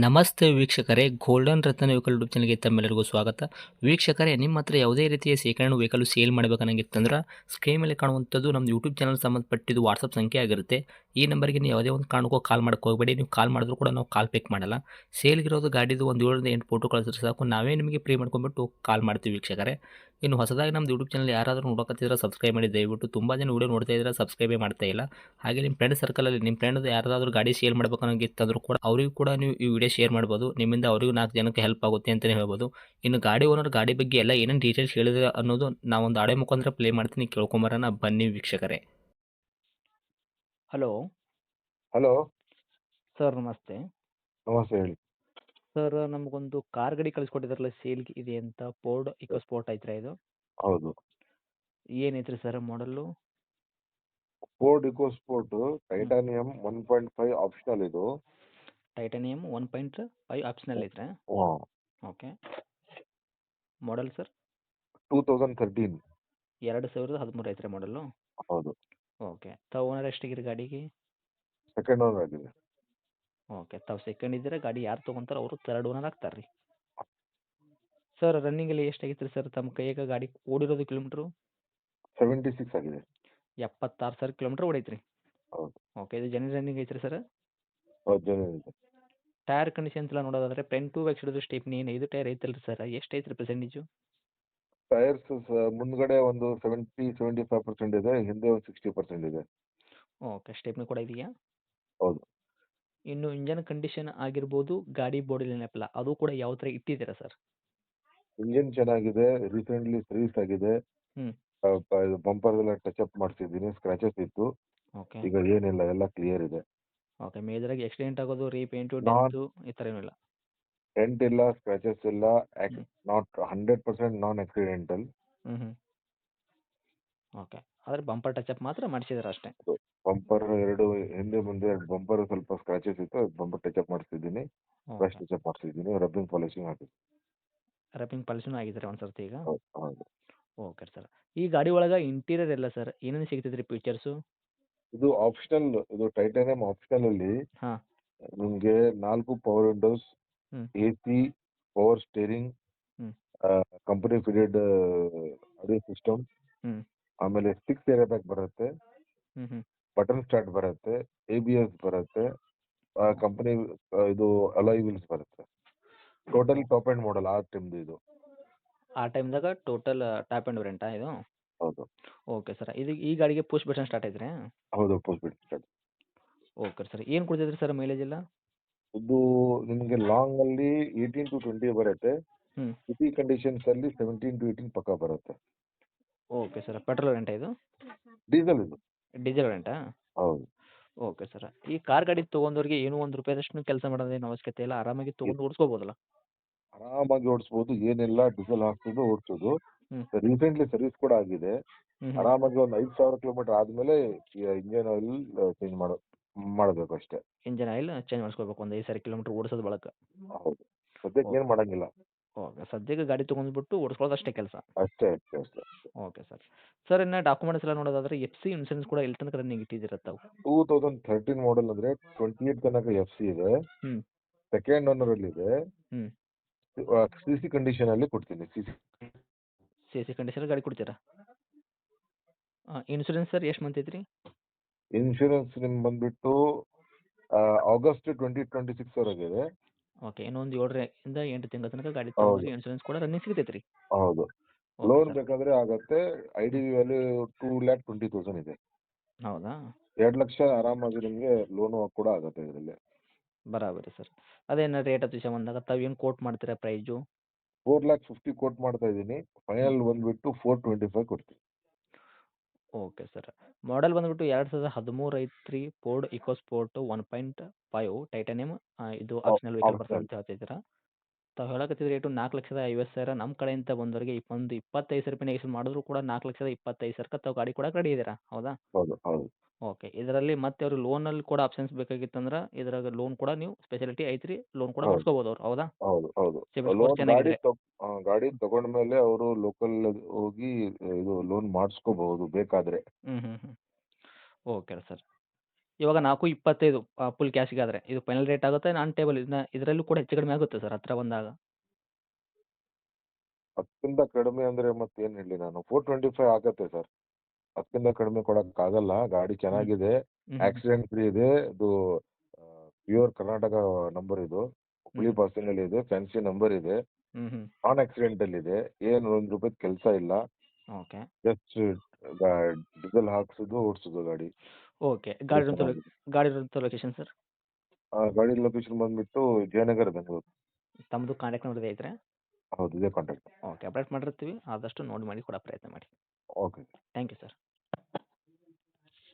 ನಮಸ್ತೆ ವೀಕ್ಷಕರೇ, ಗೋಲ್ಡನ್ ರತ್ನ vehicle YouTube ಚಾನಲ್ಗೆ ತಮ್ಮೆಲ್ಲರಿಗೂ ಸ್ವಾಗತ. ವೀಕ್ಷಕರೇ, ನಿಮ್ಮ ಹತ್ರ ಯಾವುದೇ ರೀತಿಯ ಶೇಖರಣೆ ವೆಹಿಕಲ್ ಸೇಲ್ ಮಾಡಬೇಕನ್ನಂಗಿತ್ತಂದ್ರೆ ಸ್ಕ್ರೀನ್ ಮೇಲೆ ಕಾಣುವಂಥದ್ದು ನಮ್ಮ ಯೂಟ್ಯೂಬ್ ಚಾನಲ್ ಸಂಬಂಧಪಟ್ಟಿದ್ದು ವಾಟ್ಸಪ್ ಸಂಖ್ಯೆ ಆಗಿರುತ್ತೆ. ಈ ನಂಬರ್ಗೆ ನೀವು ಯಾವುದೇ ಒಂದು ಕಾರಣಕ್ಕೂ ಕಾಲ್ ಮಾಡಕ್ಕೆ ಹೋಗಬೇಡಿ. ನೀವು ಕಾಲ್ ಮಾಡಿದ್ರು ಕೂಡ ನಾವು ಕಾಲ್ ಪಿಕ್ ಮಾಡಲ್ಲ. ಸೇಲ್ಗಿರೋದು ಗಾಡಿದು ಒಂದು 7ರಿಂದ 8 ಫೋಟೋ ಕಳಿಸಿದ್ರೆ ಸಾಕು, ನಾವೇ ನಿಮಗೆ ಪ್ರೀ ಮಾಡ್ಕೊಂಡ್ಬಿಟ್ಟು ಕಾಲ್ ಮಾಡ್ತೀವಿ ವೀಕ್ಷಕರೇ. ಇನ್ನು ಹೊಸದಾಗಿ ನಮ್ಮದು ಯೂಟ್ಯೂಬ್ ಚಾನಲ್ ಯಾರಾದರೂ ನೋಡಕತ್ತಿದ್ರೆ ಸಬ್ಸ್ಕ್ರೈಬ್ ಮಾಡಿ ದಯವಿಟ್ಟು. ತುಂಬ ಜನ ವೀಡಿಯೋ ನೋಡ್ತಾ ಇದ್ದಾರೆ, ಸಬ್ಸ್ಕ್ರೈಬೇ ಮಾಡ್ತಾ ಇಲ್ಲ. ಹಾಗೆ ನಿಮ್ಮ ಫ್ರೆಂಡ್ ಸರ್ಕಲಲ್ಲಿ ನಿಮ್ಮ ಫ್ರೆಂಡ್ ಯಾರಾದರೂ ಗಾಡಿ ಸೇಲ್ ಮಾಡ್ಬೇಕನ್ನೋಂಗಿತ್ತಂದ್ರೂ ಕೂಡ ಅವರಿಗೂ ಕೂಡ ನೀವು ಈ ವಿಡಿಯೋ ಶೇರ್ ಮಾಡ್ಬೋದು. ನಿಮ್ಮಿಂದ ಅವರಿಗೂ 4 ಜನಕ್ಕೆ ಹೆಲ್ಪ್ ಆಗುತ್ತೆ ಅಂತಲೇ ಹೇಳ್ಬೋದು. ಇನ್ನು ಗಾಡಿ ಓನರ್ ಗಾಡಿ ಬಗ್ಗೆ ಎಲ್ಲ ಏನೇನು ಡೀಟೇಲ್ಸ್ ಹೇಳಿದ್ರೆ ಅನ್ನೋದು ನಾವೊಂದು ಆಡಿಯೋ ಮುಖಾಂತರ ಪ್ಲೇ ಮಾಡ್ತೀನಿ, ಕೇಳ್ಕೊಂಬರೋಣ ಬನ್ನಿ ವೀಕ್ಷಕರೇ. ಹಲೋ ಹಲೋ, ಸರ್, ನಮಸ್ತೆ. ನಮಸ್ತೆ ಹೇಳಿ. ಸರ್, ನಮಗೊಂದು ಕಾರ್ ಗಾಡಿ ಕಳಿಸ್ಕೊಟ್ಟಿದ್ರಲ್ಲ ಸೇಲ್ಗೆ ಇದೆ ಅಂತ, ಫೋರ್ಡ್ ಇಕೋ ಸ್ಪೋರ್ಟ್ ಐತ್ರಾ ಇದು? ಹೌದು, ಏನೈತ್ರಿ ಸರ್ ಮಾಡಲ್ಲು? Ford EcoSport titanium 1.5 optional ಇದು. ಟೈಟಾನಿಯಮ್ 1.5 ಆಪ್ಷನಲ್ ಐತ್ರಾ? ಓಕೆ. Model sir? 2013. 2013 ಐತ್ರಿ ಮಾಡಲ್ಲು? ಹೌದು, ಓಕೆ. ತಾವು ಓನರ್ ಎಷ್ಟಿಗಿರಿ ಗಾಡಿಗೆ? ಸೆಕೆಂಡ್ ಓನರ್ ಆಗಿದೆ. ಓಕೆ. ತಾವು ಸೆಕೆಂಡ್ ಇದ್ದೀರಾ, ಗಾಡಿ ಯಾರು ತೊಗೊಂತಾರೋ ಅವರು ಥರ್ಡ್ ಓನರ್ ಆಗ್ತಾರೆ ರೀ. ಸರ್, ರನ್ನಿಂಗಲ್ಲಿ ಎಷ್ಟಾಗೈತೆ ರೀ ಸರ್ ತಮ್ಮ ಕೈಯಾಗ ಗಾಡಿ ಓಡಿರೋದು ಕಿಲೋಮೀಟ್ರು? 76 ಆಗಿದೆ. 76,000 ಕಿಲೋಮೀಟ್ರ್ ಓಡೈತ್ರಿ. ಹೌದು, ಓಕೆ. ಇದು ಜನ ರನ್ನಿಂಗ್ ಐತ್ರಿ ಸರ್? ಹೌದು, ಜನ ಇದೆ. ಟೈರ್ ಕಂಡೀಷನ್ಸ್ ಎಲ್ಲ ನೋಡೋದಾದ್ರೆ ಫ್ರಂಟ್ ಬ್ಯಾಕ್ ಸೈಡ್ ಸ್ಟೇಪ್ನಿ ಏನು 5 ಟೈರ್ ಐತಲ್ರಿ ಸರ್? ಎಷ್ಟು ಐತ್ರಿ ಪರ್ಸೆಂಟೇಜು? ಟೈರ್ಸ್ ಮುಂದ್ಗಡೆ ಒಂದು 75% ಇದೆ, ಹಿಂದೆ ಒಂದು 60% ಇದೆ. ಓಕೆ. ಸ್ಟೇಪ್ನಿ ಕೂಡ ಇದೆಯಾ? ಹೌದು, ಇನ್ನು ಇಂಜನ್ ಕಂಡೀಷನ್ ಆಗಿರ್ಬೋದು, ಗಾಡಿ ಬಾಡಿ ನೆನಪಿಲ್ಲ, ಅದು ಕೂಡ ಯಾವ ಥರ ಇಟ್ಟಿದ್ದೀರಾ ಸರ್? ಇಂಜಿನ್ ಚೆನ್ನಾಗಿದೆ, ರೀಸೆಂಟ್ಲಿ ಸರ್ವಿಸ್ ಆಗಿದೆ. ಹ್ಞೂ. ಬಂಪರ್ ಎಲ್ಲ ಟಚ್ ಅಪ್ ಮಾಡಿಸಿದ್ದೀನಿ, ಸ್ಕ್ರಾಚಸ್ ಇತ್ತು, ಓಕೆ. ಈಗ ಏನಿಲ್ಲ, ಎಲ್ಲ ಕ್ಲಿಯರ್ ಇದೆ. ಓಕೆ. ಮೇಜರಾಗಿ ಆಕ್ಸಿಡೆಂಟ್ ಆಗೋದು, ರೀಪೇಂಟು, ನಾನ್ ಡೆಂತು ಈ ಥರ ಏನೂ ಇಲ್ಲ? ಡೆಂಟ್ ಇಲ್ಲ, ಸ್ಕ್ರಾಚಸ್ ಇಲ್ಲ, ಹ್ಞೂ. Not 100% non accidental. ಹ್ಞೂ ಹ್ಞೂ. ಓಕೆ. ಆದರೆ ಬಂಪರ್ ಟಚ್ ಅಪ್ ಮಾತ್ರ ಮಾಡಿಸಿದಾರೆ ಅಷ್ಟೇ? ಬಂಪರ್ ಎರಡು ಹಿಂದೆ ಮುಂದೆ ಬಂಪರ್ ಸ್ವಲ್ಪ ಸ್ಕ್ರಾಚಸ್ ಇತ್ತು, ಬಂಪರ್ ಟಚ್ ಅಪ್ ಮಾಡಿಸಿದ್ದೀನಿ, ಬ್ರಷ್ ಓಕೆ. ಟಚ್ ಅಪ್ ಮಾಡಿಸಿದ್ದೀನಿ, ರಬ್ಬಿಂಗ್ ಪಾಲಿಶಿಂಗ್ ಹಾಕಿದ್ದೀನಿ. ರಬ್ಬಿಂಗ್ ಪಾಲಿಶನು ಆಗಿದ್ದಾರೆ ಒಂದು ಸರ್ತಿ ಈಗ? ಹೌದು. Okay sir. ಈ ಗಾಡಿ ಒಳಗೆ ಇಂಟೀರಿಯರ್ ಎಲ್ಲ ಸರ್ ಏನೇನು ಸಿಗ್ತೈತೆ ರೀ ಫೀಚರ್ಸು? ಇದು ಆಪ್ಷನಲ್, ಇದು ಟೈಟಾನಿಯಂ ಆಪ್ಷನಲ್ ಅಲ್ಲಿ ಹಾಂ. ನಿಮ್ಗೆ 4 ಪವರ್ ವಿಂಡೋಸ್, ಹ್ಞೂ. ಎಸಿ, ಪವರ್ ಸ್ಟೇರಿಂಗ್, ಹ್ಞೂ. ಕಂಪನಿ ಫಿಟೆಡ್ ಆಡಿಯೋ ಸಿಸ್ಟಮ್, ಹ್ಞೂ. ಆಮೇಲೆ 6 ಏರ್ ಬ್ಯಾಗ್ ಬರುತ್ತೆ, ಹ್ಞೂ ಹ್ಞೂ. ಬಟನ್ ಸ್ಟಾರ್ಟ್ ಬರುತ್ತೆ, ABS ಬರುತ್ತೆ, ಕಂಪನಿ ಇದು ಅಲಾಯ್ ವೀಲ್ಸ್ ಬರುತ್ತೆ. ಟೋಟಲ್ ಟಾಪ್ ಅಂಡ್ ಮಾಡಲ್ ಆ ಟೈಮ್ದು ಇದು. ಆ ಟೈಮ್ದಾಗ ಟೋಟಲ್ ಟಾಪ್ ಆ್ಯಂಡ್ ವೇರಿಯಂಟಾ ಇದು? ಹೌದು, ಓಕೆ ಸರ್. ಇದು ಈ ಗಾಡಿಗೆ ಪುಷ್ ಬಟನ್ ಸ್ಟಾರ್ಟ್ ಐತ್ರಿ? ಹೌದು, ಪೋಸ್ಟ್ ಬಿಡ್ ಸ್ಟಾರ್ಟ್. Okay sir. ಏನು ಕೊಡ್ತೈತ್ರಿ ಸರ್ ಮೈಲೇಜ್ ಎಲ್ಲ? ಇದು ನಿಮಗೆ ಲಾಂಗ್ ಅಲ್ಲಿ 18 to 20 ಬರುತ್ತೆ, ಹ್ಞೂ. ಸಿಟಿ ಕಂಡೀಷನ್ಸ್ ಅಲ್ಲಿ 17 to 18 ಪಕ್ಕ ಬರುತ್ತೆ. Okay sir. ಪೆಟ್ರೋಲ್ ವೇರಿಯಂಟಾ ಇದು? ಡೀಸೆಲ್ ಇದು. ಡೀಸೆಲ್ ವೇರಿಯಂಟಾ? ಹೌದು. Okay sir. ಈ ಕಾರ್ ಗಾಡಿ ತೊಗೊಂಡವ್ರಿಗೆ ಏನೂ ಒಂದು ರೂಪಾಯಿದಷ್ಟು ಕೆಲಸ ಮಾಡೋದೇನು ಅವಶ್ಯಕತೆ ಇಲ್ಲ, ಆರಾಮಾಗಿ ತೊಗೊಂಡು ಓಡಿಸ್ಕೋಬೋದಲ್ಲ? ಆರಾಮಾಗಿ ಓಡಿಸ್ಬೋದು, ಏನಿಲ್ಲ, ಡೀಸೆಲ್ ಹಾಕ್ಸೋದು ಓಡಿಸೋದು. ಹ್ಞೂ. ರೀಸೆಂಟ್ಲಿ ಸರ್ವಿಸ್ ಕೂಡ ಆಗಿದೆ. ಹ್ಞೂ ಹ್ಞೂ. ಆರಾಮಾಗಿ ಒಂದು 5,000 ಕಿಲೋಮೀಟರ್ ಆದ್ಮೇಲೆ ಇಂಜಿನ್ ಆಯಿಲ್ ಚೇಂಜ್ ಮಾಡಬೇಕು ಅಷ್ಟೇ. ಇಂಜನ್ ಆಯಿಲ್ ಚೇಂಜ್ ಮಾಡಿಸ್ಕೋಬೇಕು ಒಂದು 5,000 ಕಿಲೋಮೀಟ್ರ್ ಓಡಿಸೋದು ಬಳಕ? ಹೌದು, ಸದ್ಯಕ್ಕೆ ಏನು ಓಕೆ. ಮಾಡಂಗಿಲ್ಲ. ಓಕೆ. ಸದ್ಯಕ್ಕೆ ಗಾಡಿ ತೊಗೊಂಡ್ಬಿಟ್ಟು ಓಡಿಸ್ಕೊಳ್ಳೋದು ಅಷ್ಟೇ ಕೆಲಸ? ಅಷ್ಟೇ ಅಷ್ಟೇ ಅಷ್ಟೇ. Okay sir. ಸರ್, ಇನ್ನು ಡಾಕ್ಯುಮೆಂಟ್ಸ್ ಎಲ್ಲ ನೋಡೋದಾದ್ರೆ FC ಇನ್ಸೂರೆನ್ಸ್ ಕೂಡ ಎಲ್ಲಿ ತನಕ ರನ್ನಿಂಗ್ ಇಟ್ಟಿದ್ದೀರ ತಾವು? 2013 ಮಾಡೆಲ್ ಅಂದ್ರೆ 28 ತನಕ FC ಇದೆ, ಹ್ಞೂ. ಸೆಕೆಂಡ್ ಓನರ್ ಅಲ್ಲಿ ಇದೆ, ಹ್ಞೂ. CC ಕಂಡೀಷನ್ ಅಲ್ಲಿ ಕೊಡ್ತೀನಿ. CC ಕಂಡೀಷನಲ್ಲಿ ಗಾಡಿ ಕೊಡ್ತೀರಾ? ಇನ್ಸೂರೆನ್ಸ್ ಸರ್ ಎಷ್ಟು ಮಂತ್ ಐತ್ರಿ? ಇನ್ಶೂರೆನ್ಸ್ ನಿಮ್ಗೆ ಬಂದ್ಬಿಟ್ಟು ಆಗಸ್ಟ್ 2026 ವರೆಗಿದೆ. ಓಕೆ. ಇನ್ನೊಂದು 7ರಿಂದ 8 ತಿಂಗಳ ತನಕ ಗಾಡಿ ಹೌದು, ತೊಗೊಂಡ್ರೆ ಇನ್ಸೂರೆನ್ಸ್ ಕೂಡ ರನ್ನಿಂಗ್ ಸಿಗ್ತೈತೆ ರೀ? ಹೌದು. Okay loan sir. ಬೇಕಾದ್ರೆ ಆಗತ್ತೆ. ಹ್ಞೂ. IDV ವ್ಯಾಲ್ಯೂ 2,20,000 ಇದೆ. ಹೌದಾ? 2 ಲಕ್ಷ ಆರಾಮಾಗಿ ನಿಮಗೆ ಲೋನು ಕೂಡ ಆಗತ್ತೆ ಇದರಲ್ಲಿ. ಬರಾಬರಿ ಸರ್. ಅದೇನು ರೇಟ್ ಆಫ್ ವಿಷಯ ಬಂದಾಗ ತಾವು ಏನು ಕೋಟ್ ಮಾಡ್ತೀರಾ ಪ್ರೈಸು? 4,50,000 ಕೋಟ್ ಮಾಡ್ತಾ ಇದ್ದೀನಿ, ಫೈನಲ್ ಬಂದ್ಬಿಟ್ಟು 425 ಕೊಡ್ತೀನಿ. Okay sir. ಮಾಡೆಲ್ ಬಂದ್ಬಿಟ್ಟು 2013 ಐತ್ರಿ, ಫೋರ್ಡ್ ಇಕೋ ಸ್ಪೋರ್ಟು 1.5 ಟೈಟಾನಿಯಮ್, ಇದು ಆಪ್ಷನಲ್ ವೆಹಿಕಲ್ ಬರ್ತದೆ ಆಪ್ಷನಲ್. ಅಂತ ಹೇಳ್ತಿದ್ದೀರಾ? ತಾವು ಹೇಳಕತ್ತಿದ ರೇಟು 4,50,000. ನಮ್ಮ ಕಡೆಯಿಂದ ಬಂದವರಿಗೆ ಒಂದು 25,000 ನೆಗೆಶಿಯೇಟ್ ಮಾಡಿದ್ರು ಕೂಡ 4,25,000ಕ್ಕೆ ತಾವು ಗಾಡಿ ಕೊಡಕ್ಕೆ ರೆಡಿ ಇದ್ದೀರಾ, ಹೌದಾ? ಹೌದು, ಹೌದು, ಓಕೆ. ಇದರಲ್ಲಿ ಮತ್ತೆ ಅವ್ರಿಗೆ ಲೋನಲ್ಲಿ ಕೂಡ ಆಪ್ಷನ್ಸ್ ಬೇಕಾಗಿತ್ತಂದ್ರೆ ಇದ್ರಾಗ ಲೋನ್ ಕೂಡ ನೀವು ಸ್ಪೆಷಾಲಿಟಿ ಐತ್ರಿ, ಲೋನ್ ಕೂಡ ಹೌದು, ಮಾಡಿಸ್ಕೋಬೋದು ಅವ್ರು, ಹೌದಾ? ಹೌದು, ಹೌದು. ಸಿಬಿಲ್ ಸ್ಕೋರ್ ಲೋನ್ ಚೆನ್ನಾಗಿದ್ರೆ? ಗಾಡಿ ತಗೊಂಡ್ಮೇಲೆ ಅವರು ಲೋಕಲ್ ಹೋಗಿ ಇದು ಲೋನ್ ಮಾಡಿಸ್ಕೋಬಹುದು ಬೇಕಾದ್ರೆ. ಹ್ಞೂ ಹ್ಞೂ ಹ್ಞೂ. Okay sir. ಇವಾಗ 4.25 ಫುಲ್ ಕ್ಯಾಶ್‌ಗಾದ್ರೆ. ಇದು ಫೈನಲ್ ರೇಟ್ ಆಗುತ್ತೆ ನಾನ್ ಟೇಬಲ್ ಇದರಲ್ಲೂ ಕೂಡ ಹೆಚ್ಚು ಕಡಿಮೆ ಆಗುತ್ತೆ ಸರ್ ಹತ್ರ ಬಂದಾಗ. 10ಕ್ಕಿಂತ ಕಡಿಮೆ ಅಂದ್ರೆ ಮತ್ತೇನ್ ಹೇಳಿ ನಾನು? 425 ಆಗತ್ತೆ ಸರ್. 10ಕ್ಕಿಂತ ಕಡಿಮೆ ಕೊಡಕ್ಕಾಗಲ್ಲ. ಗಾಡಿ ಹ್ಮ್. ಚೆನ್ನಾಗಿದೆ. ಹ್ಮ್. ಆಕ್ಸಿಡೆಂಟ್ ಫ್ರೀ ಇದೆ. ಇದು ಪ್ಯೂರ್ ಕರ್ನಾಟಕ ನಂಬರ್ ಇದು. ಹ್ಮ್. ಹುಬ್ಳಿ ಹ್ಮ್. ಪಾಸಿಂಗ್ ಅಲ್ಲಿ ಇದೆ. ಫ್ಯಾನ್ಸಿ ನಂಬರ್ ಇದೆ. ಹ್ಮ್. ಹ್ಮ್. ನಾನ್ ಆಕ್ಸಿಡೆಂಟಲ್ ಇದೆ. ಏನು ₹1 ಕೆಲ್ಸ ಇಲ್ಲ. ಓಕೆ. ಜಸ್ಟ್ ಗ ಡೀಸೆಲ್ ಹಾಕ್ಸುದು, ಓಡ್ಸುದು ಗಾಡಿ. ಓಕೆ. ಗಾಡಿ ಚೆನ್ನಾಗಿದೆ. ಗಾಡಿ ಇರೋಂಥ ಲೊಕೇಶನ್ ಸರ್? ಗಾಡಿ ಲೊಕೇಶನ್ ಬಂದ್ಬಿಟ್ಟು ಜಯನಗರ, ಬೆಂಗಳೂರು. ತಮ್ಮದು ಕಾಂಟ್ಯಾಕ್ಟ್ ನಂಬರ್ ಐತ್ರಾ? ಹೌದು, ಇದೇ ಕಾಂಟ್ಯಾಕ್ಟ್. ಓಕೆ. ಅಪ್ಡೇಟ್ ಮಾಡಿರ್ತೀವಿ. ಆದಷ್ಟು ನೋಡಿ ಮಾಡಿ ಕೊಡೋ ಪ್ರಯತ್ನ ಮಾಡಿ. ಓಕೆ. Thank you sir.